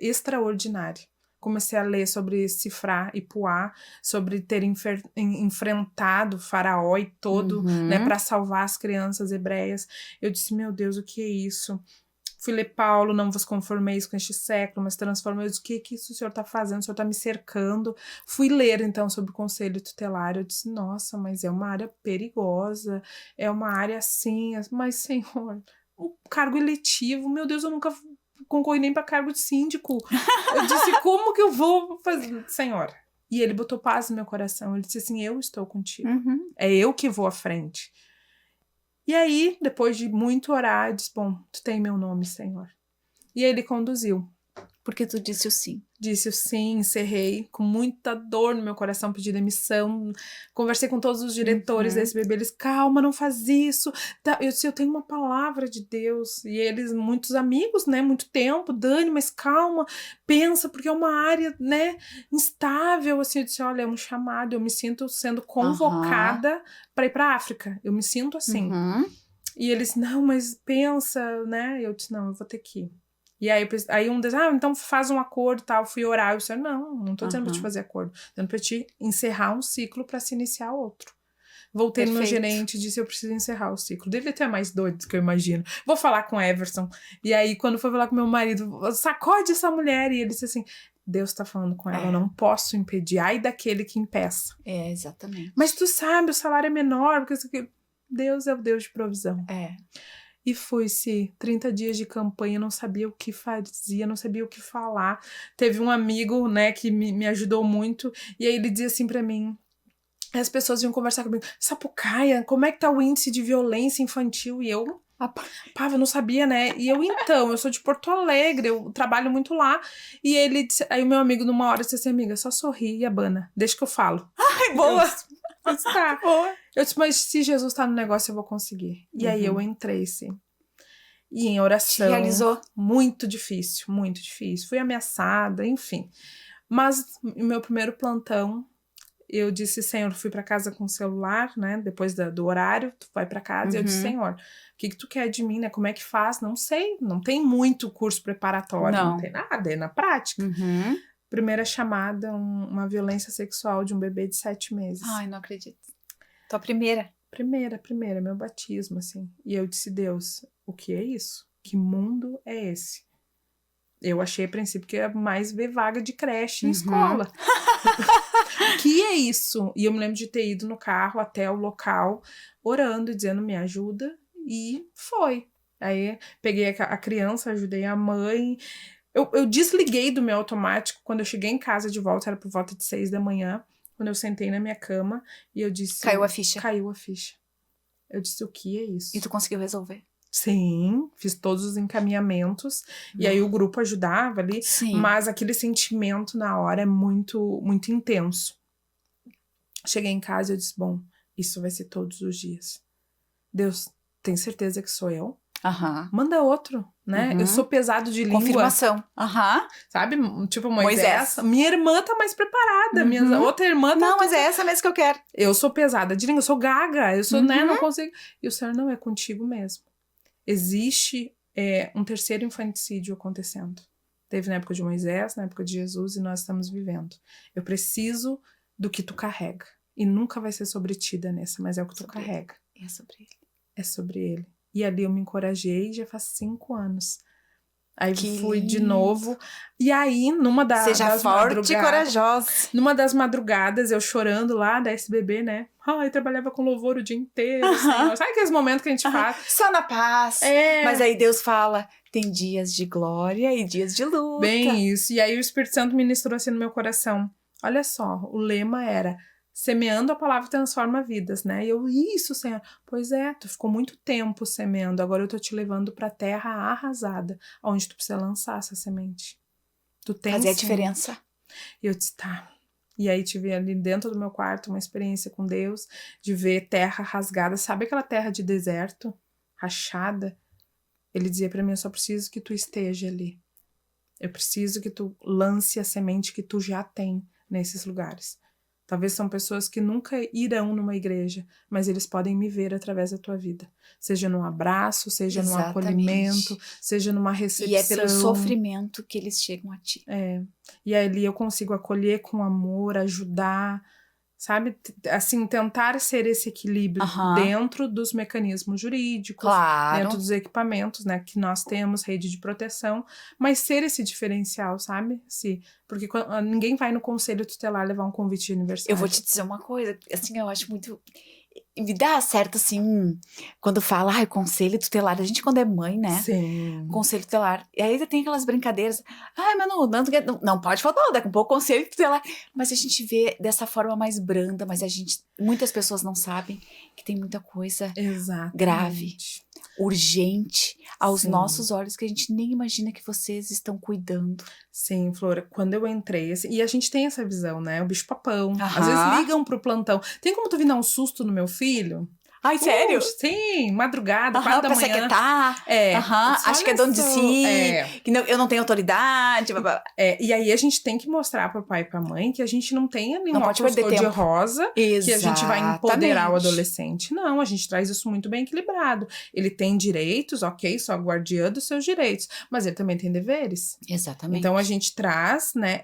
Extraordinária. Comecei a ler sobre Sifrá e Puá, sobre ter enfrentado Faraó e todo, né, para salvar as crianças hebreias. Eu disse, meu Deus, o que é isso? Fui ler Paulo, não vos conformeis com este século, mas transformeis. O que isso o senhor está fazendo? O senhor está me cercando. Fui ler, então, sobre o conselho tutelar. Eu disse, nossa, mas é uma área perigosa, é uma área assim, mas, senhor, o cargo eletivo, meu Deus, eu nunca concorri nem para cargo de síndico. Eu disse, como que eu vou fazer? Senhor. E ele botou paz no meu coração. Ele disse assim, eu estou contigo. É eu que vou à frente. E aí, depois de muito orar, eu disse, bom, tu tem meu nome, Senhor. E aí ele conduziu. Porque tu disse o sim. Disse o sim, encerrei, com muita dor no meu coração, pedi demissão. Conversei com todos os diretores desse bebê, eles, calma, não faz isso. Eu disse, eu tenho uma palavra de Deus. E eles, muitos amigos, né, muito tempo, Dani, mas calma, pensa, porque é uma área, né, instável. Assim, eu disse, olha, é um chamado, eu me sinto sendo convocada para ir para a África. Eu me sinto assim. E eles, não, mas pensa, né? Eu disse, não, eu vou ter que ir. E aí um deles, então faz um acordo e tal. Fui orar. Eu disse, não tô dizendo pra te fazer acordo. Tô dizendo pra te encerrar um ciclo pra se iniciar outro. Voltei no meu gerente e disse, eu preciso encerrar o ciclo. Devia ter mais doido do que eu imagino. Vou falar com o Everson. E aí, quando foi falar com meu marido, sacode essa mulher. E ele disse assim, Deus tá falando com ela, eu não posso impedir. Ai daquele que impeça. É, exatamente. Mas tu sabe, o salário é menor, porque Deus é o Deus de provisão. E fui-se 30 dias de campanha, não sabia o que fazia, não sabia o que falar. Teve um amigo, né, que me ajudou muito, e aí ele dizia assim pra mim, as pessoas vinham conversar comigo, Sapucaia, como é que tá o índice de violência infantil? E eu, eu não sabia, né? E eu sou de Porto Alegre, eu trabalho muito lá. E ele disse, aí o meu amigo numa hora disse assim, amiga, só sorri e abana, deixa que eu falo. Ai, boa! Eu disse, tá. Boa. Eu disse, mas se Jesus tá no negócio, eu vou conseguir. E aí eu entrei, sim. E em oração. Te realizou? Muito difícil, muito difícil. Fui ameaçada, enfim. Mas no meu primeiro plantão, eu disse, Senhor, fui para casa com o celular, né? Depois do horário, tu vai para casa. E eu disse, Senhor, o que tu quer de mim, né? Como é que faz? Não sei. Não tem muito curso preparatório, não tem nada, é na prática. Primeira chamada, uma violência sexual de um bebê de 7 meses. Ai, não acredito. Tua primeira? Primeira, meu batismo, assim. E eu disse, Deus, o que é isso? Que mundo é esse? Eu achei a princípio que ia mais ver vaga de creche em escola. O que é isso? E eu me lembro de ter ido no carro até o local, orando e dizendo, me ajuda. E foi. Aí peguei a criança, ajudei a mãe. Eu desliguei do meu automático. Quando eu cheguei em casa de volta, era por volta de 6 da manhã. Quando eu sentei na minha cama e eu disse... Caiu a ficha. Caiu a ficha. Eu disse, o que é isso? E tu conseguiu resolver? Sim, fiz todos os encaminhamentos. E aí o grupo ajudava ali. Sim. Mas aquele sentimento na hora é muito, muito intenso. Cheguei em casa e eu disse, bom, isso vai ser todos os dias. Deus, tem certeza que sou eu? Manda outro, né? Eu sou pesado de língua. Confirmação. Sabe? Tipo Moisés. Minha irmã tá mais preparada. Minha outra irmã tá... Não, mas é essa mesmo que eu quero. Eu sou pesada de língua, eu sou gaga. Eu sou, né? Não consigo. E o Senhor não é contigo mesmo. Existe um terceiro infanticídio acontecendo. Teve na época de Moisés, na época de Jesus, e nós estamos vivendo. Eu preciso do que tu carrega. E nunca vai ser sobre ti, Danessa, mas é o que tu carrega. É sobre ele. É sobre ele. E ali eu me encorajei, já faz 5 anos. Aí fui de novo. E aí, numa das forte e corajosa. Numa das madrugadas, eu chorando lá da SBB, né? Eu trabalhava com louvor o dia inteiro. Senhor. Sabe aqueles momentos que a gente faz? Só na paz. Mas aí Deus fala, tem dias de glória e dias de luta. Bem isso. E aí o Espírito Santo ministrou assim no meu coração. Olha só, o lema era... Semeando a palavra transforma vidas, né? E eu, isso, Senhor. Pois é, tu ficou muito tempo semeando. Agora eu tô te levando pra terra arrasada, onde tu precisa lançar essa semente. Tu tem fazer a diferença. E eu disse, tá. E aí tive ali dentro do meu quarto uma experiência com Deus, de ver terra rasgada. Sabe aquela terra de deserto? Rachada? Ele dizia pra mim, eu só preciso que tu esteja ali. Eu preciso que tu lance a semente que tu já tem nesses lugares. Talvez são pessoas que nunca irão numa igreja, mas eles podem me ver através da tua vida. Seja num abraço, seja num acolhimento, seja numa recepção. E é pelo sofrimento que eles chegam a ti. E ali eu consigo acolher com amor, ajudar. sabe? Assim, tentar ser esse equilíbrio dentro dos mecanismos jurídicos, dentro dos equipamentos, né, que nós temos, rede de proteção, mas ser esse diferencial, sabe? Porque ninguém vai no conselho tutelar levar um convite de aniversário. Eu vou te dizer uma coisa, assim, eu acho muito... Me dá certo, assim, quando fala, conselho tutelar, a gente quando é mãe, né? Sim. Conselho tutelar. E aí tem aquelas brincadeiras, mas não pode faltar, daqui a pouco conselho tutelar. Mas a gente vê dessa forma mais branda, mas muitas pessoas não sabem que tem muita coisa grave, urgente, aos nossos olhos, que a gente nem imagina que vocês estão cuidando. Sim, Flora, quando eu entrei, assim, e a gente tem essa visão, né, o bicho papão, às vezes ligam pro plantão, tem como tu vir dar um susto no meu filho? Ai, sério? Sim, madrugada, 4 da manhã. Pra acho que é dono de si, que eu não tenho autoridade. E aí a gente tem que mostrar pro pai e pra mãe que a gente não tem ali uma cor de rosa, que a gente vai empoderar o adolescente. Não, a gente traz isso muito bem equilibrado. Ele tem direitos, ok, sou guardiã dos seus direitos, mas ele também tem deveres. Exatamente. Então a gente traz, né,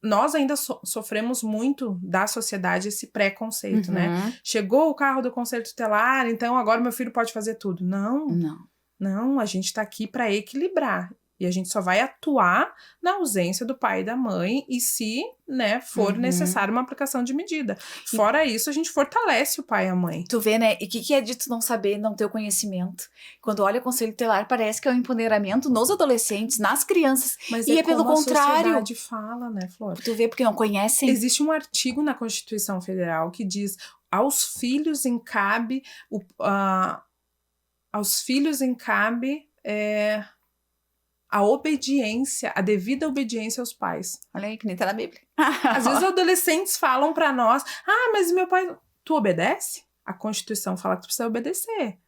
nós ainda sofremos muito da sociedade esse preconceito, né? Chegou o carro do conselho tutelar, então agora meu filho pode fazer tudo. Não, a gente tá aqui para equilibrar. E a gente só vai atuar na ausência do pai e da mãe e se, né, for necessário uma aplicação de medida. Fora isso, a gente fortalece o pai e a mãe. Tu vê, né? E o que é de tu não saber, não ter o conhecimento? Quando olha o conselho tutelar, parece que é um empoderamento nos adolescentes, nas crianças. Mas e é pelo contrário. A sociedade fala, né, Flor? Tu vê, porque não conhecem. Existe um artigo na Constituição Federal que diz: aos filhos encabe a obediência, a devida obediência aos pais. Olha aí, que nem tá na Bíblia. Às vezes adolescentes falam pra nós, mas meu pai... Tu obedece? A Constituição fala que tu precisa obedecer.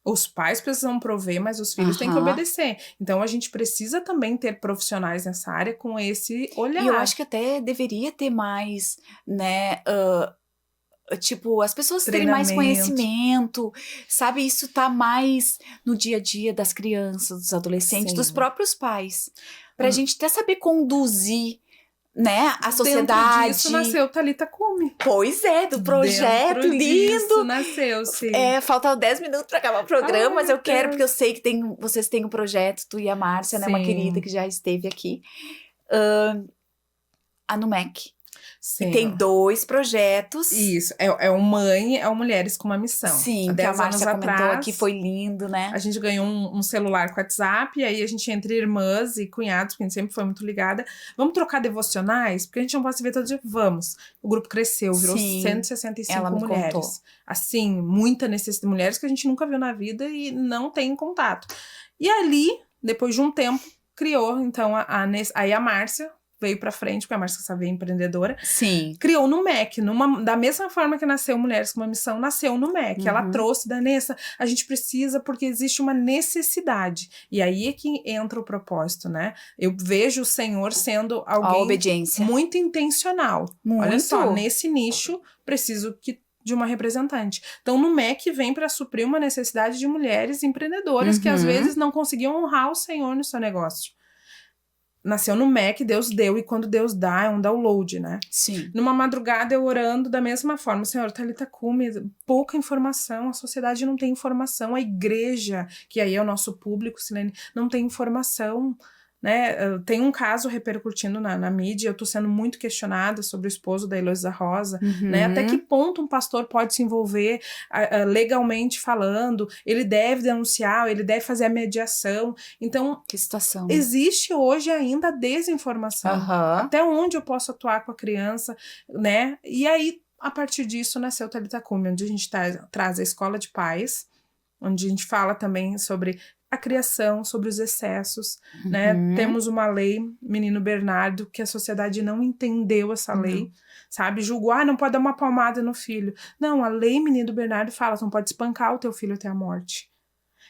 Os pais precisam prover, mas os filhos têm que obedecer. Então, a gente precisa também ter profissionais nessa área com esse olhar. E eu acho que até deveria ter mais, né... tipo, as pessoas terem mais conhecimento, sabe? Isso tá mais no dia a dia das crianças, dos adolescentes, dos próprios pais. Pra gente até saber conduzir, né, a sociedade. Dentro disso nasceu Thalita Cume. Pois é, do projeto lindo. Disso nasceu, sim. Falta 10 minutos pra acabar o programa, mas eu quero, porque eu sei que vocês têm um projeto, tu e a Márcia, né, uma querida que já esteve aqui. A NUMEC. Sim. E tem 2 projetos. Isso, é o Mãe, é o Mulheres com uma Missão. Sim, que a Márcia comentou aqui, foi lindo, né? A gente ganhou um celular com WhatsApp, e aí a gente, entre irmãs e cunhados, porque a gente sempre foi muito ligada, vamos trocar devocionais? Porque a gente não pode se ver todo dia. Vamos. O grupo cresceu, virou 165 mulheres. Contou. Assim, muita necessidade de mulheres que a gente nunca viu na vida e não tem contato. E ali, depois de um tempo, criou, então, aí a Márcia veio pra frente, porque a Márcia Sá veio empreendedora. Sim. Criou no MEC, da mesma forma que nasceu Mulheres com uma Missão, nasceu no MEC. Ela trouxe da Nessa, a gente precisa porque existe uma necessidade. E aí é que entra o propósito, né? Eu vejo o Senhor sendo alguém muito intencional. Muito. Olha só, nesse nicho, preciso de uma representante. Então, no MEC vem para suprir uma necessidade de mulheres empreendedoras que às vezes não conseguiam honrar o Senhor no seu negócio. Nasceu no MEC, Deus deu, e quando Deus dá, é um download, né? Sim. Numa madrugada, eu orando da mesma forma, Senhor, Thalita Cume, pouca informação, a sociedade não tem informação, a igreja, que aí é o nosso público, Silene, não tem informação, né? Tem um caso repercutindo na mídia, eu tô sendo muito questionada sobre o esposo da Heloísa Rosa, né? Até que ponto um pastor pode se envolver legalmente falando, ele deve denunciar, ele deve fazer a mediação. Então, que situação. Existe hoje ainda a desinformação. Até onde eu posso atuar com a criança, né? E aí, a partir disso, nasceu o Thalita Cume, onde a gente traz a escola de pais, onde a gente fala também sobre a criação, sobre os excessos, né? Temos uma lei, Menino Bernardo, que a sociedade não entendeu essa lei, sabe? Julgou, não pode dar uma palmada no filho. Não, a lei Menino Bernardo fala, não pode espancar o teu filho até a morte.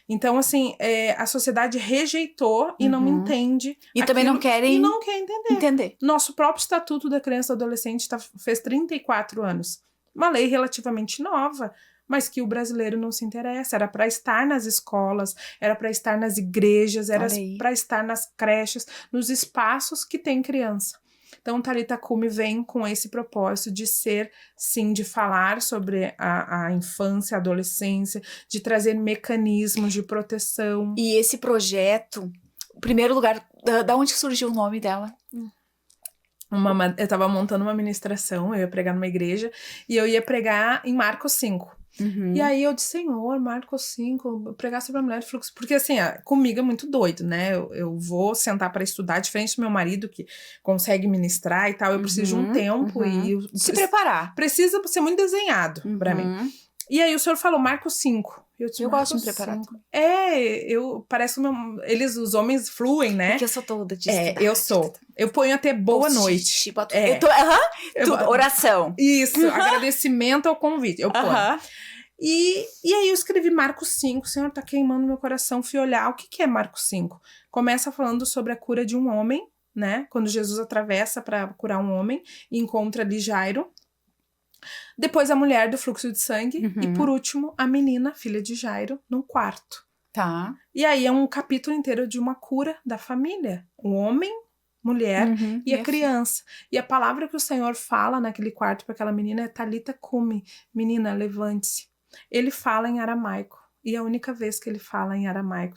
Então, assim, a sociedade rejeitou e não entende. E também não querem... E não quer entender. Nosso próprio Estatuto da Criança e do Adolescente fez 34 anos. Uma lei relativamente nova, mas que o brasileiro não se interessa. Era para estar nas escolas, era para estar nas igrejas, era para estar nas creches, nos espaços que tem criança. Então, Talitha Kumi vem com esse propósito de ser, sim, de falar sobre a infância, a adolescência, de trazer mecanismos de proteção. E esse projeto, em primeiro lugar, da onde surgiu o nome dela? Eu tava montando uma ministração, eu ia pregar numa igreja, e eu ia pregar em Marcos 5. E aí eu disse, Senhor, Marcos 5, pregar sobre a mulher de fluxo. Porque assim, comigo é muito doido, né? Eu vou sentar para estudar, diferente do meu marido que consegue ministrar e tal. Eu preciso de um tempo e... Se preparar. Precisa ser muito desenhado para mim. E aí o senhor falou Marcos 5. Eu gosto de me preparar. Parece que os homens fluem, né? Porque eu sou toda de estudar. Eu sou. Eu ponho até boa noite. Oração. Isso, agradecimento ao convite. Eu ponho. E aí eu escrevi Marcos 5, o Senhor tá queimando meu coração, fui olhar, o que é Marcos 5? Começa falando sobre a cura de um homem, né? Quando Jesus atravessa para curar um homem e encontra ali Jairo. Depois a mulher do fluxo de sangue e por último a menina, filha de Jairo, num quarto. Tá. E aí é um capítulo inteiro de uma cura da família. O homem, mulher e a criança. E a palavra que o Senhor fala naquele quarto para aquela menina é Talitha Kumi, menina, levante-se. Ele fala em aramaico. E a única vez que ele fala em aramaico,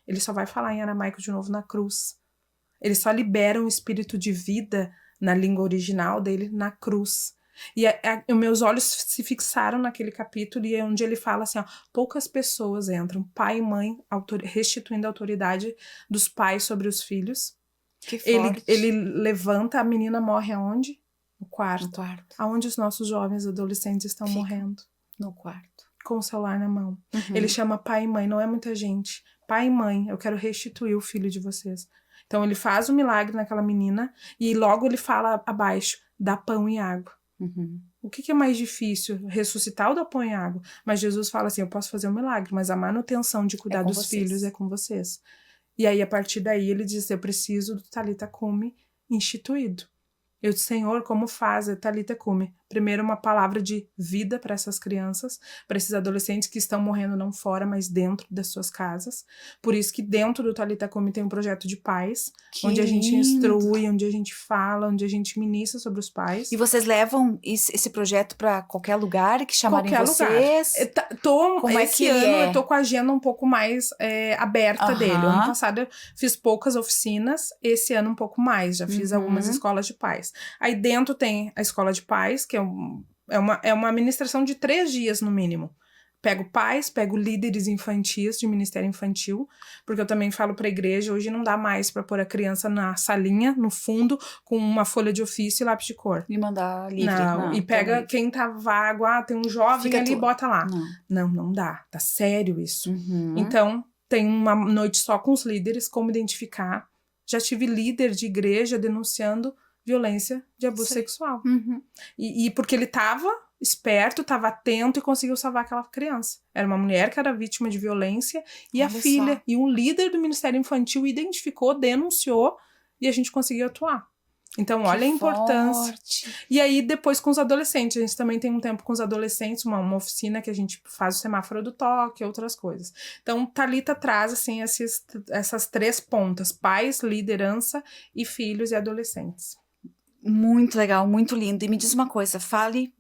ele só vai falar em aramaico de novo na cruz. Ele só libera um espírito de vida na língua original dele na cruz. E os meus olhos se fixaram naquele capítulo e é onde ele fala assim, ó, poucas pessoas entram, pai e mãe, restituindo a autoridade dos pais sobre os filhos. Que forte. Ele levanta, a menina morre aonde? No quarto. No quarto. Aonde os nossos jovens adolescentes estão morrendo. No quarto. Com o celular na mão. Ele chama pai e mãe, não é muita gente. Pai e mãe, eu quero restituir o filho de vocês. Então ele faz o milagre naquela menina e logo ele fala abaixo, dá pão e água. O que é mais difícil? Ressuscitar ou dar pão e água? Mas Jesus fala assim, eu posso fazer um milagre, mas a manutenção de cuidar dos filhos é com vocês. E aí, a partir daí, ele diz, eu preciso do Talitha Kumi instituído. Eu disse, Senhor, como faz a Talitha Kumi? Primeiro, uma palavra de vida para essas crianças, para esses adolescentes que estão morrendo não fora, mas dentro das suas casas. Por isso que dentro do Talitha Kumi tem um projeto de pais, onde a gente instrui, onde a gente fala, onde a gente ministra sobre os pais. E vocês levam esse projeto para qualquer lugar que chamarem vocês? Esse ano eu tô com a agenda um pouco mais aberta dele. Ano passado eu fiz poucas oficinas, esse ano um pouco mais. Já fiz algumas escolas de pais. Aí dentro tem a escola de pais, que é uma administração de 3 dias no mínimo. Pego pais, pego líderes infantis de ministério infantil, porque eu também falo para a igreja, hoje não dá mais para pôr a criança na salinha, no fundo, com uma folha de ofício e lápis de cor. E mandar livre. Não, e pega quem tá vago, tem um jovem ali e bota lá. Não dá, tá sério isso. Então, tem uma noite só com os líderes, como identificar. Já tive líder de igreja denunciando violência de abuso sexual. E porque ele tava esperto, tava atento e conseguiu salvar aquela criança. Era uma mulher que era vítima de violência e a filha. E um líder do Ministério Infantil identificou, denunciou e a gente conseguiu atuar. Então, olha a importância. E aí, depois com os adolescentes. A gente também tem um tempo com os adolescentes, uma oficina que a gente faz o semáforo do toque, outras coisas. Então, Talitha traz, assim, essas 3 pontas. Pais, liderança e filhos e adolescentes. Muito legal, muito lindo. E me diz uma coisa, fale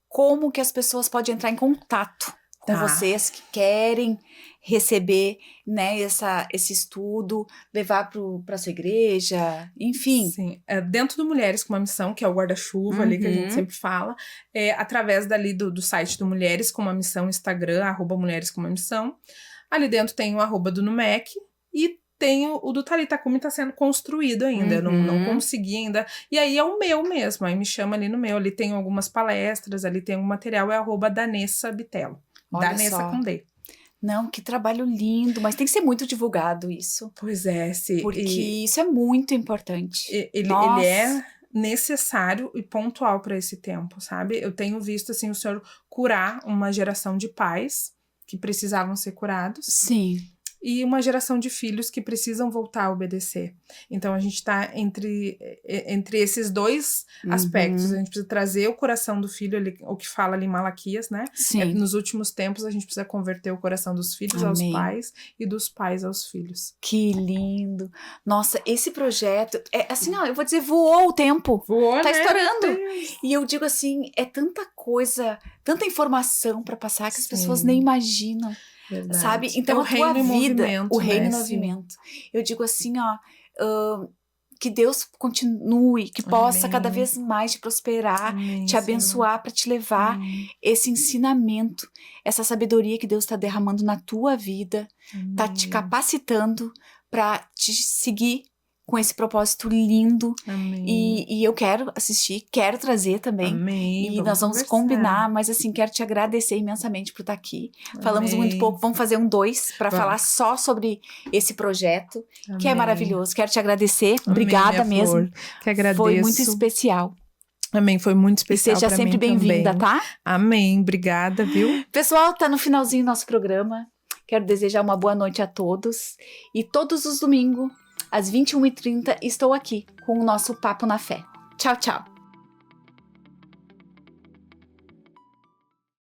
como que as pessoas podem entrar em contato com vocês que querem receber, né, esse estudo, levar para sua igreja, enfim. Sim, dentro do Mulheres com uma Missão, que é o guarda-chuva ali que a gente sempre fala, através dali do site do Mulheres com uma Missão, Instagram, @Mulheres com uma Missão. Ali dentro tem o @ do Numec e tem o do Talitha Kumi, tá sendo construído ainda, eu não consegui ainda, e aí é o meu mesmo, aí me chama ali no meu, ali tem algumas palestras, ali tem um material, é @Danessa Bitelo, Danessa com D. Não, que trabalho lindo, mas tem que ser muito divulgado isso. Pois é, sim. Porque isso é muito importante. Ele é necessário e pontual para esse tempo, sabe? Eu tenho visto, assim, o Senhor curar uma geração de pais que precisavam ser curados. Sim. e uma geração de filhos que precisam voltar a obedecer. Então a gente está entre esses dois aspectos. A gente precisa trazer o coração do filho, o que fala ali em Malaquias, né? Sim. Nos últimos tempos a gente precisa converter o coração dos filhos aos pais e dos pais aos filhos. Que lindo! Nossa, esse projeto, assim, eu vou dizer, voou o tempo. Voou, tá né? estourando. E eu digo assim, é tanta coisa, tanta informação para passar que as pessoas nem imaginam. Verdade. Sabe? Então o reino em movimento, o reino em né? movimento. Eu digo assim, que Deus continue, que possa cada vez mais te prosperar, te abençoar para te levar esse ensinamento, essa sabedoria que Deus está derramando na tua vida, tá te capacitando para te seguir com esse propósito lindo. E eu quero assistir, quero trazer também. E nós vamos combinar, mas assim, quero te agradecer imensamente por estar aqui. Falamos muito pouco, vamos fazer um 2 para falar só sobre esse projeto, que é maravilhoso. Quero te agradecer, obrigada mesmo. Que agradeço. Foi muito especial. Amém, foi muito especial para mim. Seja sempre bem-vinda, tá? Amém, obrigada, viu? Pessoal, tá no finalzinho do nosso programa. Quero desejar uma boa noite a todos. E todos os domingos, às 21h30, estou aqui com o nosso Papo na Fé. Tchau, tchau.